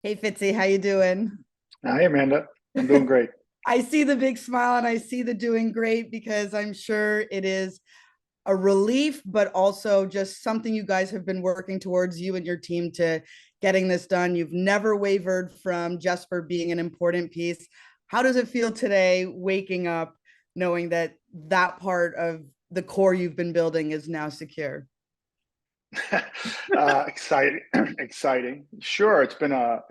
Hey Fitzy, how you doing? Hi, Amanda. I'm doing great. I see the big smile and I see the doing great because I'm sure it is a relief, but also just something you guys have been working towards, you and your team, to getting this done. You've never wavered from Jesper being an important piece. How does it feel today waking up knowing that that part of the core you've been building is now secure? Exciting, exciting. Sure, it's been a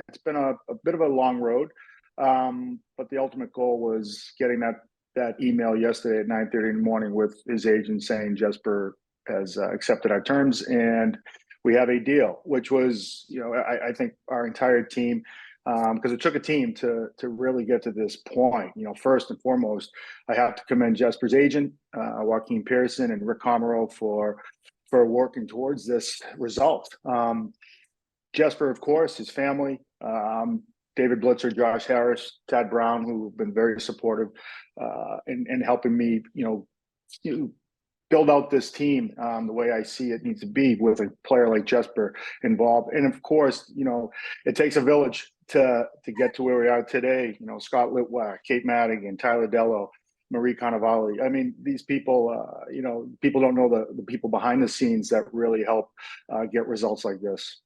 bit of a long road, but the ultimate goal was getting that email yesterday at 9:30 in the morning with his agent saying Jesper has accepted our terms and we have a deal, which was, I think our entire team, because it took a team to really get to this point. First and foremost, I have to commend Jesper's agent, Joaquin Pearson and Rick Comero for working towards this result. Jesper, of course, his family, David Blitzer, Josh Harris, Tad Brown, who have been very supportive in helping me, build out this team the way I see it needs to be with a player like Jesper involved. And of course, it takes a village to get to where we are today. Scott Litwack, Kate Madigan, Tyler Dello, Marie Cannavale. I mean, these people, people don't know the people behind the scenes that really help get results like this.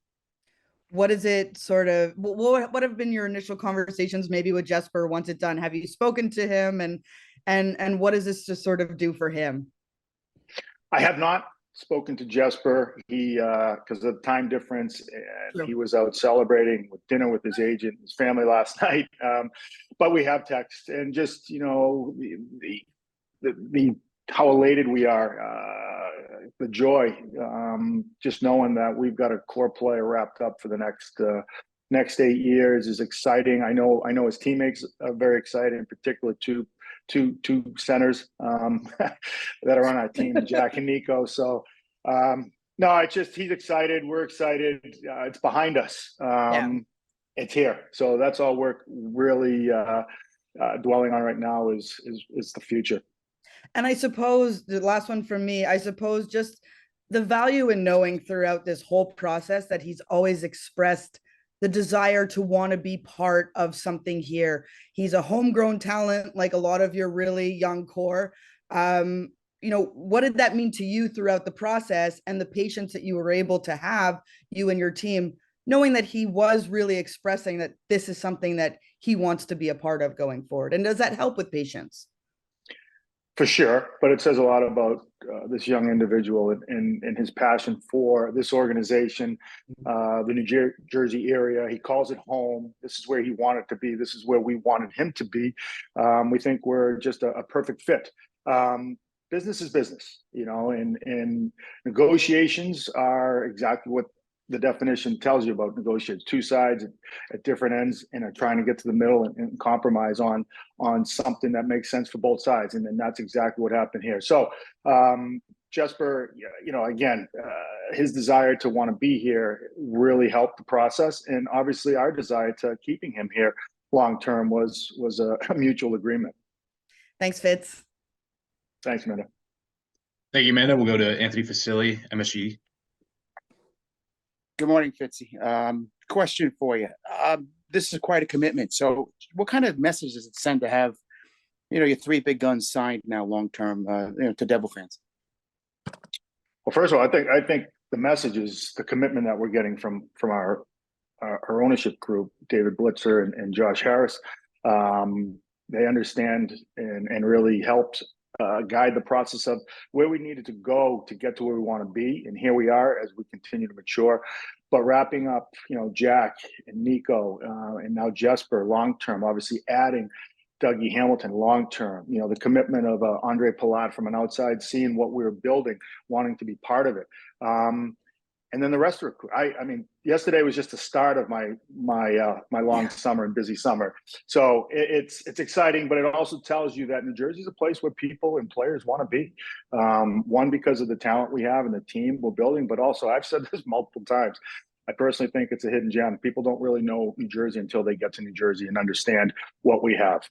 What is it sort of what have been your initial conversations maybe with Jesper once it's done? Have you spoken to him, and what does this just sort of do for him? I have not spoken to Jesper. He because of the time difference, and True. he was out celebrating with dinner with his agent, and his family last night. But we have text and just the how elated we are, the joy, just knowing that we've got a core player wrapped up for the next 8 years is exciting. I know his teammates are very excited, in particular two centers that are on our team, Jack and Nico. So no, it's just he's excited. We're excited. It's behind us. Yeah. It's here. So that's all we're really dwelling on right now is the future. And I suppose the last one from me, I suppose just the value in knowing throughout this whole process that he's always expressed the desire to want to be part of something here. He's a homegrown talent, like a lot of your really young core. What did that mean to you throughout the process and the patience that you were able to have, you and your team, knowing that he was really expressing that this is something that he wants to be a part of going forward? And does that help with patience? For sure, but it says a lot about this young individual and his passion for this organization, the Jersey area. He calls it home. This is where he wanted to be. This is where we wanted him to be. We think we're just a perfect fit. Business is business, and negotiations are exactly what the definition tells you about negotiations. Two sides at different ends and are trying to get to the middle and compromise on something that makes sense for both sides. And then that's exactly what happened here. So Jesper, again, his desire to want to be here really helped the process. And obviously our desire to keeping him here long term was a mutual agreement. Thanks, Fitz. Thanks, Amanda. Thank you, Amanda. We'll go to Anthony Facili, MSG. Good morning, Fitzy. Question for you. This is quite a commitment. So what kind of message does it send to have, your three big guns signed now long term, to Devil fans? Well, first of all, I think the message is the commitment that we're getting from our ownership group, David Blitzer and Josh Harris. They understand and really helped guide the process of where we needed to go to get to where we want to be. And here we are as we continue to mature. But wrapping up, Jack and Nico and now Jesper long term, obviously adding Dougie Hamilton long term, the commitment of Andre Palat from an outside, seeing what we were building, wanting to be part of it. And then the rest of it. I mean, yesterday was just the start of my long summer and busy summer. So it's exciting, but it also tells you that New Jersey is a place where people and players want to be. One, because of the talent we have and the team we're building, but also I've said this multiple times. I personally think it's a hidden gem. People don't really know New Jersey until they get to New Jersey and understand what we have.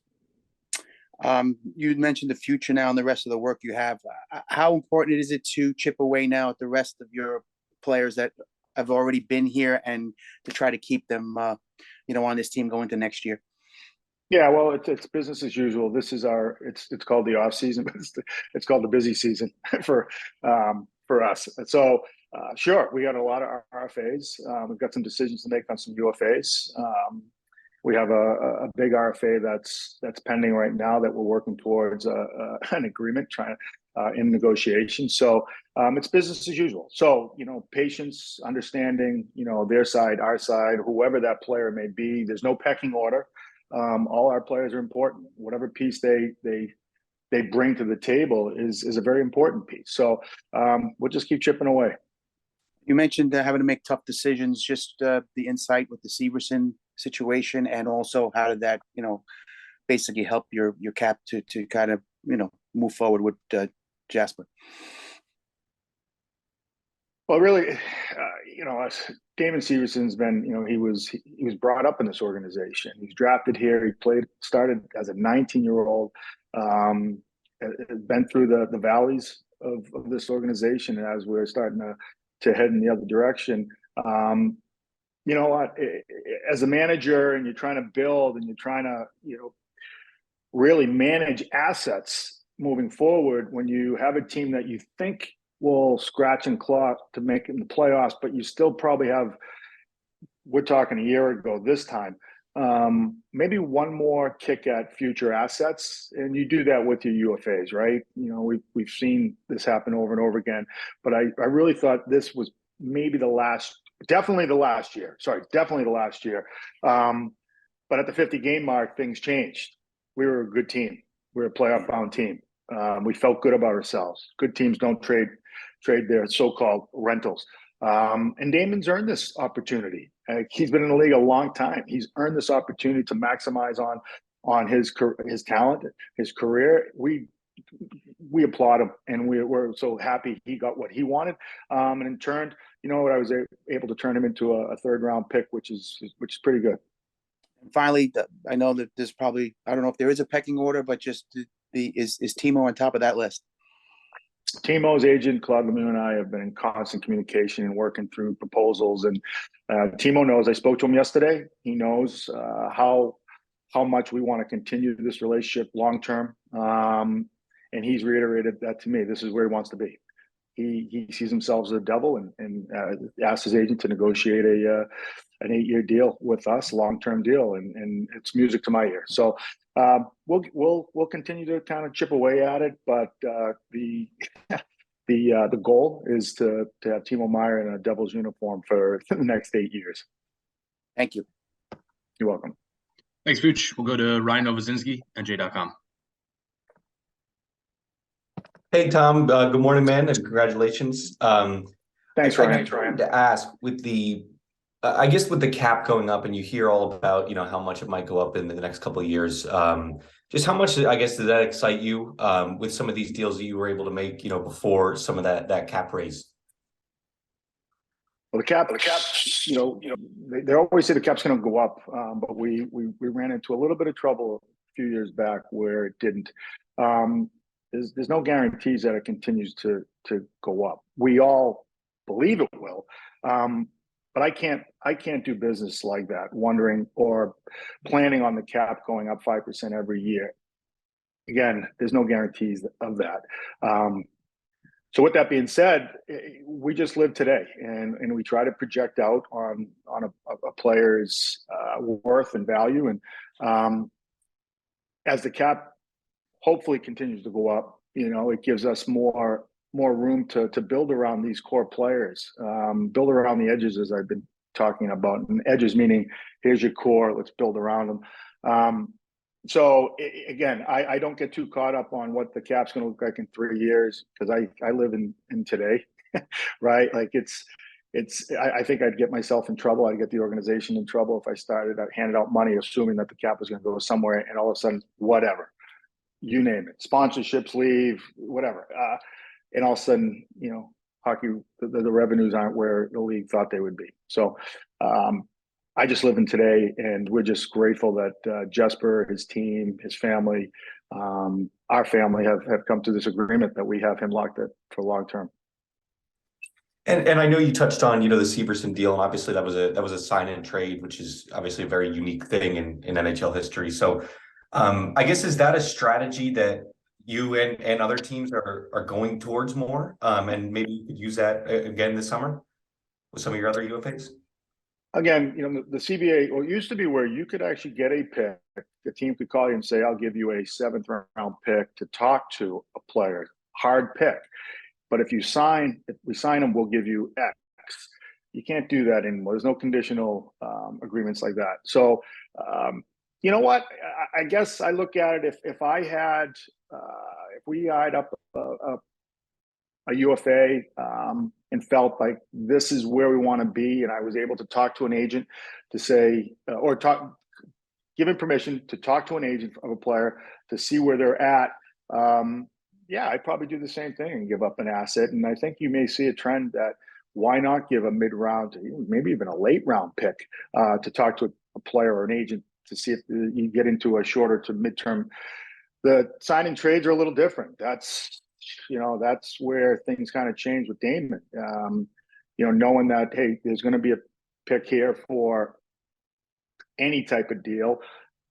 You mentioned the future now and the rest of the work you have. How important is it to chip away now at the rest of your players that have already been here and to try to keep them on this team going into next year? Yeah, well, it's business as usual. This is it's called the off season, but it's called the busy season for us. So sure, we got a lot of RFAs. We've got some decisions to make on some UFAs. We have a big RFA that's pending right now that we're working towards an agreement, trying in negotiation. So it's business as usual. So patience, understanding, their side, our side, whoever that player may be. There's no pecking order. All our players are important. Whatever piece they bring to the table is a very important piece. So we'll just keep chipping away. You mentioned having to make tough decisions. Just the insight with the Severson situation, and also how did that basically help your cap to kind of move forward with Jesper? Well, really, Damon Severson's been, he was brought up in this organization. He's drafted here. He started as a 19-year-old, been through the valleys of this organization. And as we're starting to head in the other direction, you know what, as a manager and you're trying to build and you're trying to, really manage assets moving forward, when you have a team that you think will scratch and claw to make it in the playoffs, but you still probably have, we're talking a year ago this time, maybe one more kick at future assets, and you do that with your UFAs, right? We've seen this happen over and over again, but I really thought this was maybe definitely the last year. But at the 50-game mark, things changed. We were a good team. We were a playoff-bound team. We felt good about ourselves. Good teams don't trade their so-called rentals. And Damon's earned this opportunity. He's been in the league a long time. He's earned this opportunity to maximize on his talent, his career. We applaud him, and we're so happy he got what he wanted. And in turn, I was able to turn him into a third-round pick, which is pretty good. And finally, I know that there's probably, I don't know if there is a pecking order, but just is Timo on top of that list? Timo's agent, Claude Lemieux, and I have been in constant communication and working through proposals. And Timo knows. I spoke to him yesterday. He knows how much we want to continue this relationship long term. And he's reiterated that to me. This is where he wants to be. He sees himself as a devil, and asked his agent to negotiate an 8-year deal with us, long-term deal, and it's music to my ear. So we'll continue to kind of chip away at it, but the goal is to have Timo Meier in a Devils uniform for the next 8 years. Thank you. You're welcome. Thanks, Vooch. We'll go to Ryan Novozinski, NJ.com. Hey, Tom. Good morning, man, and congratulations. Thanks, Ryan. I wanted to ask, with the cap going up, and you hear all about how much it might go up in the next couple of years. Just how much, I guess, did that excite you with some of these deals that you were able to make, before some of that cap raise? Well, the cap, they always say the cap's going to go up, but we ran into a little bit of trouble a few years back where it didn't. There's no guarantees that it continues to go up. We all believe it will, but I can't do business like that, wondering or planning on the cap going up 5% every year. Again, there's no guarantees of that. So with that being said, we just live today, and we try to project out on a player's worth and value, and as the cap hopefully continues to go up, it gives us more room to build around these core players, build around the edges, as I've been talking about. And edges meaning, here's your core, let's build around them. So again, I don't get too caught up on what the cap's going to look like in 3 years, because I live in today, right? Like I think I'd get myself in trouble. I'd get the organization in trouble if I handed out money assuming that the cap was going to go somewhere, and all of a sudden, whatever. You name it, sponsorships leave, whatever. And all of a sudden, hockey, the revenues aren't where the league thought they would be. So I just live in today, and we're just grateful that Jesper, his team, his family, our family have come to this agreement that we have him locked in for long term. And I know you touched on, the Severson deal, and obviously that was a sign and trade, which is obviously a very unique thing in NHL history. So I guess, is that a strategy that you and other teams are going towards more? And maybe you could use that again this summer with some of your other UFAs? Again, the CBA, well, it used to be where you could actually get a pick. The team could call you and say, I'll give you a 7th-round pick to talk to a player. Hard pick. But if we sign them, we'll give you X. You can't do that anymore. There's no conditional agreements like that. So, you know what? I guess I look at it, if we eyed up a UFA and felt like this is where we want to be, and I was able to talk to an agent to say, give him permission to talk to an agent of a player to see where they're at. Yeah, I'd probably do the same thing and give up an asset. And I think you may see a trend that why not give a mid-round, maybe even a late-round pick to talk to a player or an agent to see if you get into a shorter to midterm. The signing trades are a little different. That's where things kind of change with Damon. Knowing that, hey, there's going to be a pick here for any type of deal,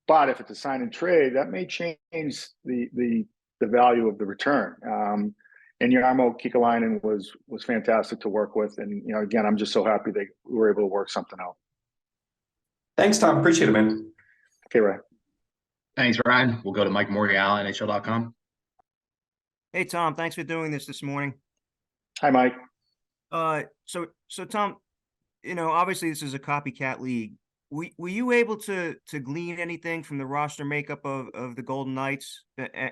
but if it's a sign and trade, that may change the value of the return. And Jarmo Kekalainen was fantastic to work with, and again, I'm just so happy we were able to work something out. Thanks, Tom. Appreciate it, man. Okay, Ryan. Thanks, Ryan. We'll go to Mike Morreale, NHL.com. Hey, Tom, thanks for doing this morning. Hi, Mike. So Tom, obviously this is a copycat league. Were you able to glean anything from the roster makeup of the Golden Knights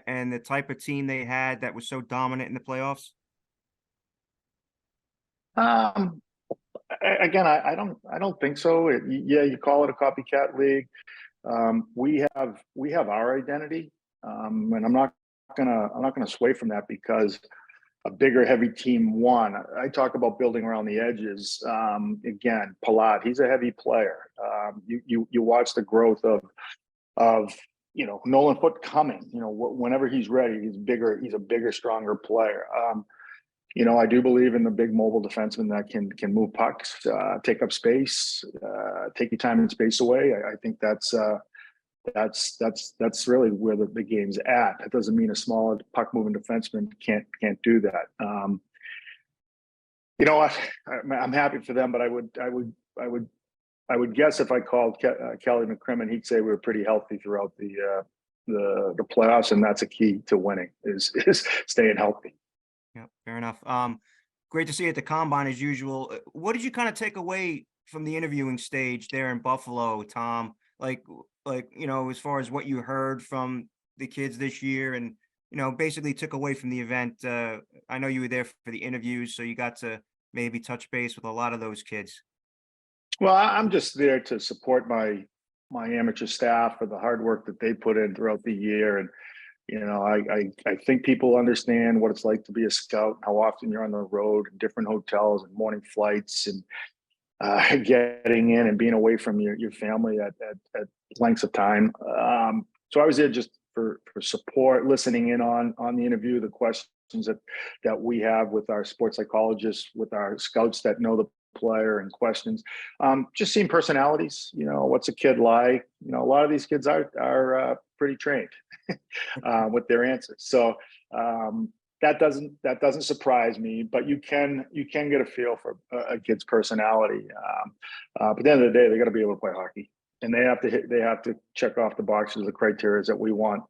and the type of team they had that was so dominant in the playoffs? Again, I don't think so. Yeah, you call it a copycat league. We have our identity, and I'm not gonna sway from that because a bigger, heavy team won. I talk about building around the edges. Again, Palat, he's a heavy player. You watch the growth of Nolan Foote coming. Whenever he's ready, he's bigger. He's a bigger, stronger player. I do believe in the big mobile defenseman that can move pucks, take up space, take your time and space away. I think that's really where the game's at. That doesn't mean a small puck moving defenseman can't do that. I'm happy for them, but I would guess if I called Kelly McCrimmon, he'd say we were pretty healthy throughout the playoffs, and that's a key to winning is staying healthy. Yeah, fair enough. Great to see you at the combine as usual. What did you kind of take away from the interviewing stage there in Buffalo, Tom? Like, as far as what you heard from the kids this year and, basically took away from the event. I know you were there for the interviews, so you got to maybe touch base with a lot of those kids. Well, I'm just there to support my amateur staff for the hard work that they put in throughout the year. And, I think people understand what it's like to be a scout, how often you're on the road in different hotels and morning flights and getting in and being away from your family at lengths of time. So I was there just for support, listening in on the interview, the questions that we have with our sports psychologists, with our scouts that know the player and questions. Just seeing personalities, what's a kid like? A lot of these kids are pretty trained with their answers. So that doesn't surprise me, but you can get a feel for a kid's personality. But at the end of the day, they got to be able to play hockey, and they have to check off the boxes, the criteria that we want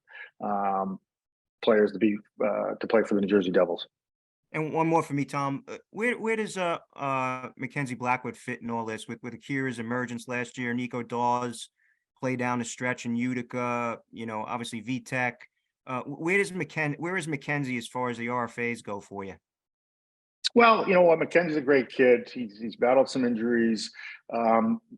players to play for the New Jersey Devils. And one more for me, Tom. Where does Mackenzie Blackwood fit in all this with Akira's emergence last year? Nico Dawes play down the stretch in Utica. Obviously VTech. Where is Mackenzie as far as the RFAs go for you? Well, you know what, Mackenzie's a great kid. He's battled some injuries,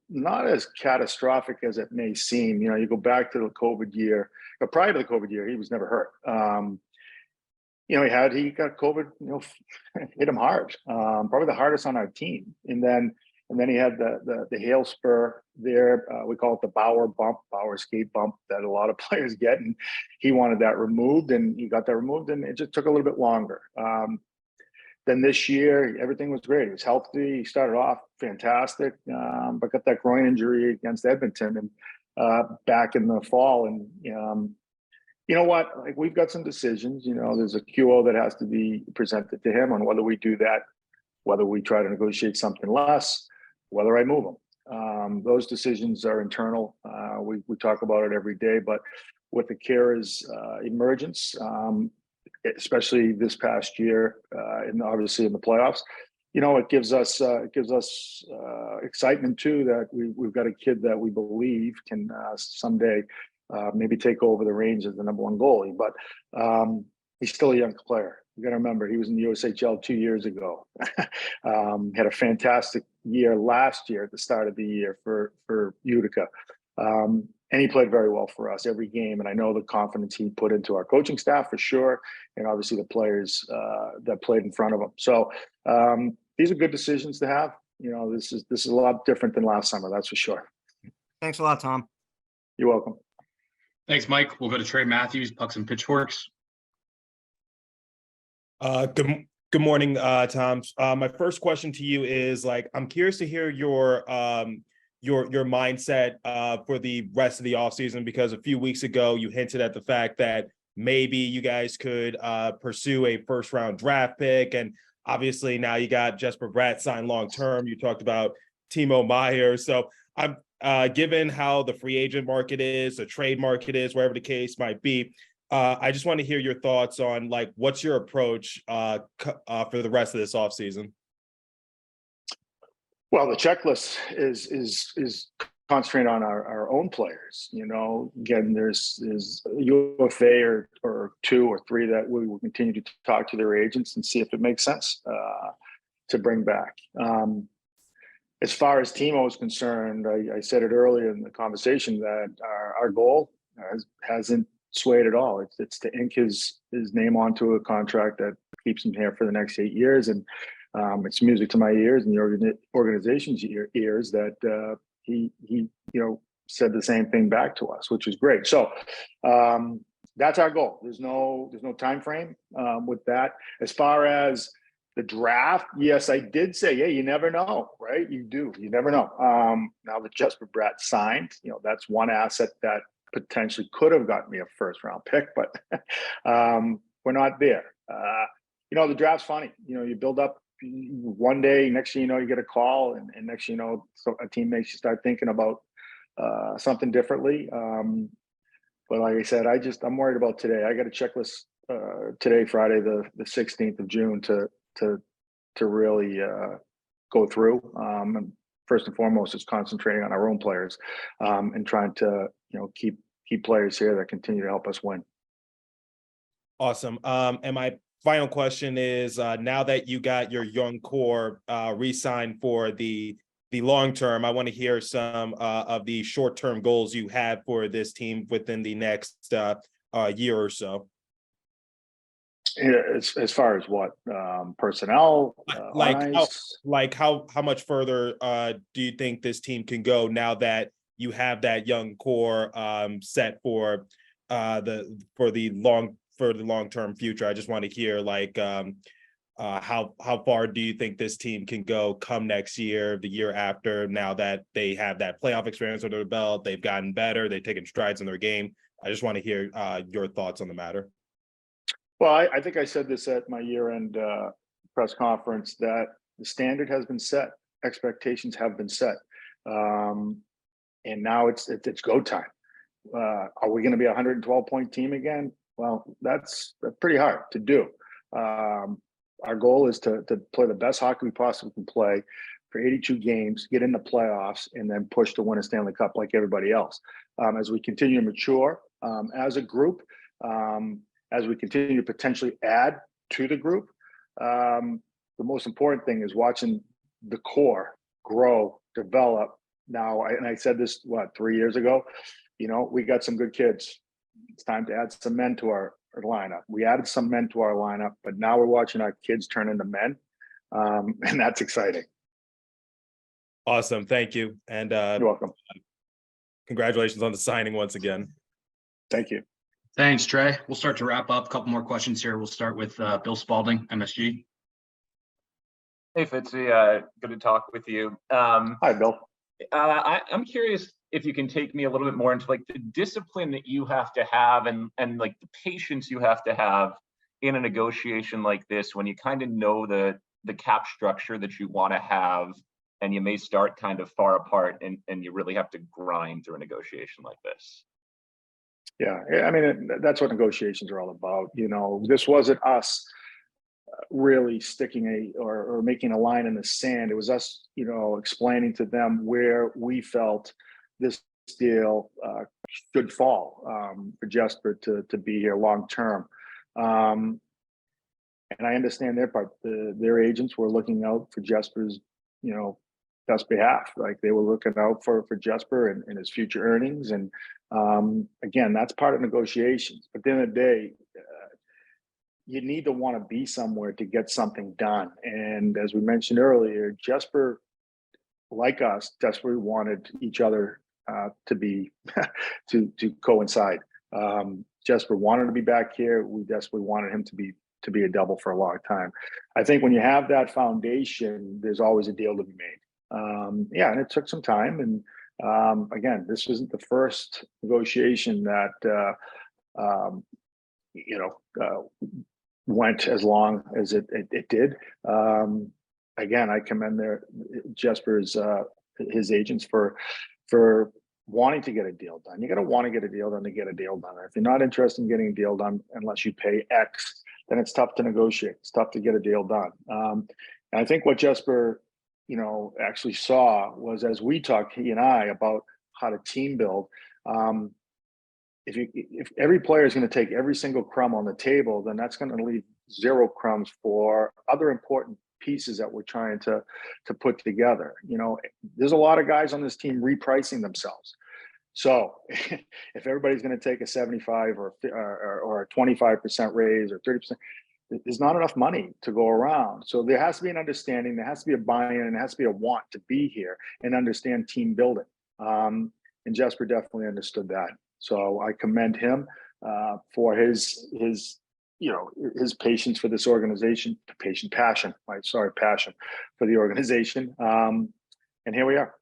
not as catastrophic as it may seem. You go back to the COVID year, but prior to the COVID year, he was never hurt. He got COVID, hit him hard, probably the hardest on our team. And then he had the hail spur there. We call it the Bauer skate bump that a lot of players get. And he wanted that removed, and he got that removed, and it just took a little bit longer. then this year, everything was great. He was healthy. He started off fantastic, but got that groin injury against Edmonton and back in the fall. And you know what? Like, we've got some decisions. There's a QO that has to be presented to him on whether we do that, whether we try to negotiate something less, whether I move him. Those decisions are internal. We talk about it every day, but with the Kara's emergence, especially this past year, and obviously in the playoffs, it gives us excitement too, that we've got a kid that we believe can someday maybe take over the reins as the number one goalie. But he's still a young player. You got to remember, he was in the USHL 2 years ago. Had a fantastic year last year at the start of the year for Utica. And he played very well for us every game. And I know the confidence he put into our coaching staff for sure. And obviously the players that played in front of him. So these are good decisions to have. This is a lot different than last summer. That's for sure. Thanks a lot, Tom. You're welcome. Thanks, Mike. We'll go to Trey Matthews, Pucks and Pitchforks. Good morning, Tom. My first question to you is, I'm curious to hear your mindset for the rest of the offseason, because a few weeks ago you hinted at the fact that maybe you guys could pursue a first-round draft pick, and obviously now you got Jesper Bratt signed long-term. You talked about Timo Meier. So I'm given how the free agent market is, the trade market is, wherever the case might be, I just want to hear your thoughts on what's your approach for the rest of this offseason. Well, the checklist is concentrated on our own players. Again, there's UFA or 2 or 3 that we will continue to talk to their agents and see if it makes sense to bring back. As far as Timo is concerned, I said it earlier in the conversation that our goal hasn't swayed at all. It's to ink his name onto a contract that keeps him here for the next 8 years, and it's music to my ears and the organization's ears that he said the same thing back to us, which is great. So that's our goal. There's no time frame with that. As far as the draft, yes, I did say, yeah, you never know, right? You never know. Now that Jesper Bratt signed, that's one asset that potentially could have gotten me a first round pick, but we're not there. The draft's funny. You build up one day, next thing you know, you get a call, and next thing you know, so a team makes you start thinking about something differently. But like I said, I'm worried about today. I got a checklist today, Friday, the 16th of June, to really go through. And first and foremost is concentrating on our own players and trying to keep players here that continue to help us win. Awesome. And my final question is, now that you got your young core re-signed for the long term, I want to hear some of the short-term goals you have for this team within the next year or so. As far as what, personnel, how much further do you think this team can go now that you have that young core set for the long-term future? I just want to hear how far do you think this team can go come next year, the year after, now that they have that playoff experience under their belt, they've gotten better, they've taken strides in their game. I just want to hear your thoughts on the matter. Well, I think I said this at my year-end press conference, that the standard has been set, expectations have been set, and now it's go time. Are we going to be a 112-point team again? Well, that's pretty hard to do. Our goal is to play the best hockey we possibly can play for 82 games, get in the playoffs, and then push to win a Stanley Cup like everybody else. As we continue to mature as a group, as we continue to potentially add to the group, the most important thing is watching the core grow, develop. Now, and I said this, 3 years ago, we got some good kids. It's time to add some men to our lineup. We added some men to our lineup, but now we're watching our kids turn into men, and that's exciting. Awesome. Thank you. And you're welcome. Congratulations on the signing once again. Thank you. Thanks, Trey. We'll start to wrap up. A couple more questions here. We'll start with Bill Spalding, MSG. Hey Fitzy, good to talk with you. Hi, Bill. I'm curious if you can take me a little bit more into like the discipline that you have to have and like the patience you have to have in a negotiation like this when you kind of know the cap structure that you want to have and you may start kind of far apart and you really have to grind through a negotiation like this. Yeah, I mean, that's what negotiations are all about. You know, this wasn't us really sticking or making a line in the sand. It was us, you know, explaining to them where we felt this deal should fall for Jesper to be here long term. And I understand their part. Their agents were looking out for Jesper's, you know, best behalf. Like they were looking out for Jesper and his future earnings. And again, that's part of negotiations. But at the end of the day, you need to want to be somewhere to get something done. And as we mentioned earlier, Jesper, like us, desperately wanted each other to be to coincide. Jesper wanted to be back here. We desperately wanted him to be a double for a long time. I think when you have that foundation, there's always a deal to be made. Yeah, and it took some time. And again, this wasn't the first negotiation that you know went as long as it did. Again, I commend Jesper's his agents for wanting to get a deal done. You got to want to get a deal done to get a deal done. If you're not interested in getting a deal done unless you pay X, then it's tough to negotiate. It's tough to get a deal done. And I think what Jesper, you know, actually saw was as we talked, he and I, about how to team build. If every player is going to take every single crumb on the table, then that's going to leave zero crumbs for other important pieces that we're trying to put together. You know, there's a lot of guys on this team repricing themselves. So if everybody's going to take a 75 or a 25% raise or 30%, there's not enough money to go around. So there has to be an understanding, there has to be a buy-in, and there has to be a want to be here and understand team building. And Jesper definitely understood that. So I commend him for his you know, his patience for this organization, passion for the organization. And here we are.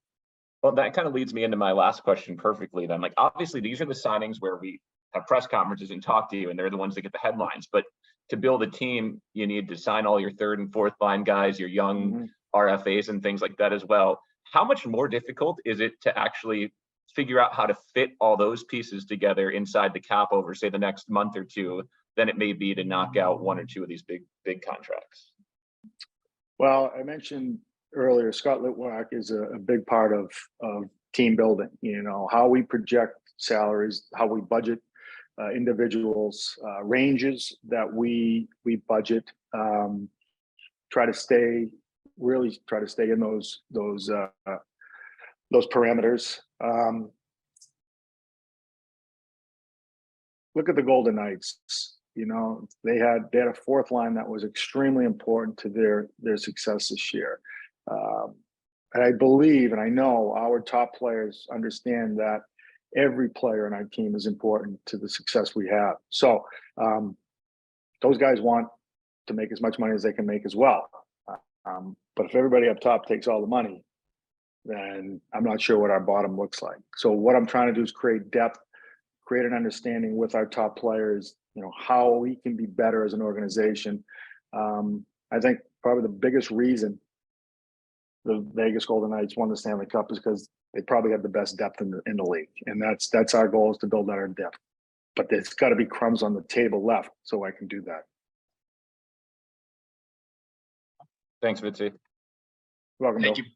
Well, that kind of leads me into my last question perfectly then. Like, obviously, these are the signings where we have press conferences and talk to you, and they're the ones that get the headlines. But to build a team, you need to sign all your third and fourth line guys, your young RFAs and things like that as well. How much more difficult is it to actually figure out how to fit all those pieces together inside the cap over, say, the next month or two than it may be to knock out one or two of these big contracts? Well, I mentioned earlier, Scott Litwack is a big part of team building. You know, how we project salaries, how we budget individuals, ranges that we budget, try to stay in those parameters. Look at the Golden Knights. You know, they had a fourth line that was extremely important to their success this year. And I believe, and I know our top players understand that every player in our team is important to the success we have. So those guys want to make as much money as they can make as well. But if everybody up top takes all the money, then I'm not sure what our bottom looks like. So what I'm trying to do is create depth, create an understanding with our top players, you know, how we can be better as an organization. I think probably the biggest reason the Vegas Golden Knights won the Stanley Cup is because they probably have the best depth in the league. And that's our goal, is to build our depth. But there's got to be crumbs on the table left so I can do that. Thanks, Fitzy. Welcome, Thank Bill. you.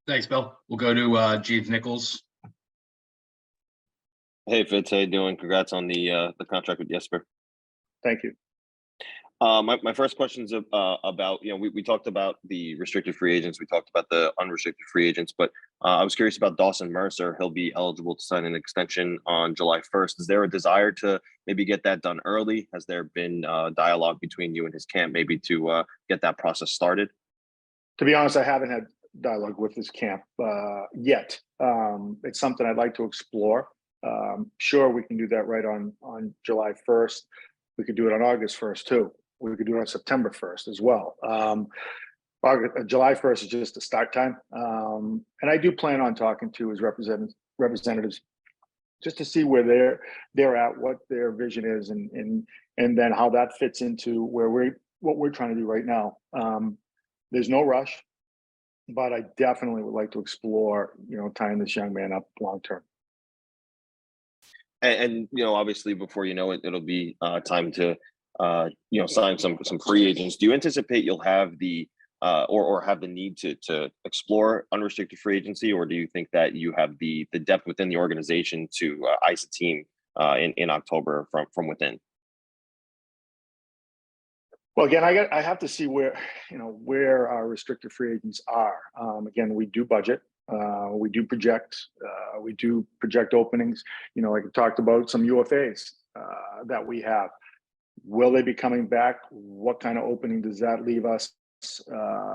Thanks, Bill. We'll go to Jeeves Nichols. Hey Fitz, how you doing? Congrats on the contract with Jesper. Thank you. My first question is about, you know, we talked about the restricted free agents, we talked about the unrestricted free agents, but I was curious about Dawson Mercer. He'll be eligible to sign an extension on July 1st. Is there a desire to maybe get that done early? Has there been dialogue between you and his camp maybe to get that process started? To be honest, I haven't had dialogue with his camp yet. It's something I'd like to explore. Sure, we can do that right on July 1st. We could do it on August 1st too. We could do it on September 1st as well. July 1st is just the start time. And I do plan on talking to his representatives just to see where they're at, what their vision is, and then how that fits into what we're trying to do right now. There's no rush, but I definitely would like to explore, tying this young man up long term. And obviously, before you know it, it'll be time to sign some free agents. Do you anticipate you'll have the or have the need to explore unrestricted free agency, or do you think that you have the depth within the organization to ice a team in October from within? Well, again, I have to see where our restricted free agents are. Again, we do budget, we do project openings. Like we talked about some UFAs that we have. Will they be coming back? What kind of opening does that leave us?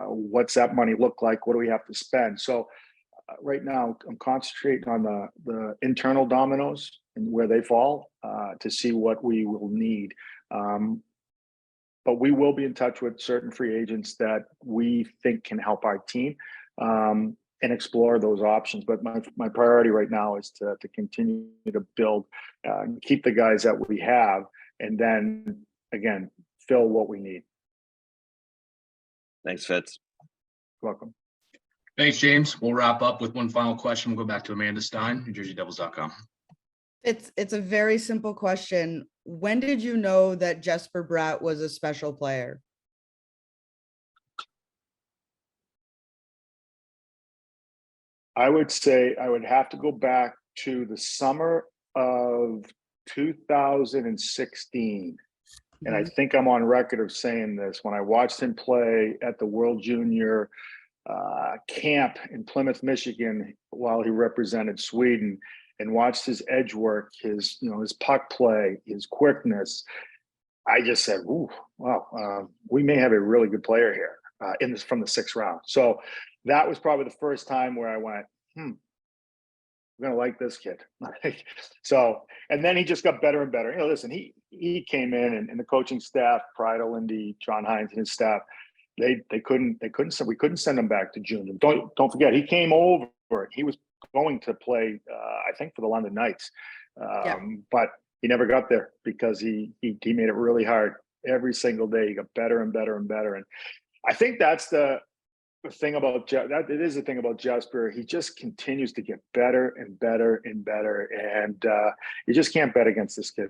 What's that money look like? What do we have to spend? So right now I'm concentrating on the internal dominoes and where they fall to see what we will need. But we will be in touch with certain free agents that we think can help our team and explore those options. But my priority right now is to continue to build, keep the guys that we have, and then again, fill what we need. Thanks, Fitz. Welcome. Thanks, James. We'll wrap up with one final question. We'll go back to Amanda Stein, NewJerseyDevils.com. It's a very simple question. When did you know that Jesper Bratt was a special player? I would say I would have to go back to the summer of 2016. And I think I'm on record of saying this. When I watched him play at the World Junior camp in Plymouth, Michigan, while he represented Sweden, and watched his edge work, his puck play, his quickness, I just said, "Ooh, wow, we may have a really good player here from the 6th round." So that was probably the first time where I went, "I'm gonna like this kid." So, and then he just got better and better. Listen, he came in, and the coaching staff, Pride Lindy, John Hines, and his staff, we couldn't send him back to junior. Don't forget, he came over. He was going to play, I think, for the London Knights, but he never got there because he made it really hard every single day. He got better and better and better, and I think that's the thing about that. It is the thing about Jesper. He just continues to get better and better and better, and you just can't bet against this kid.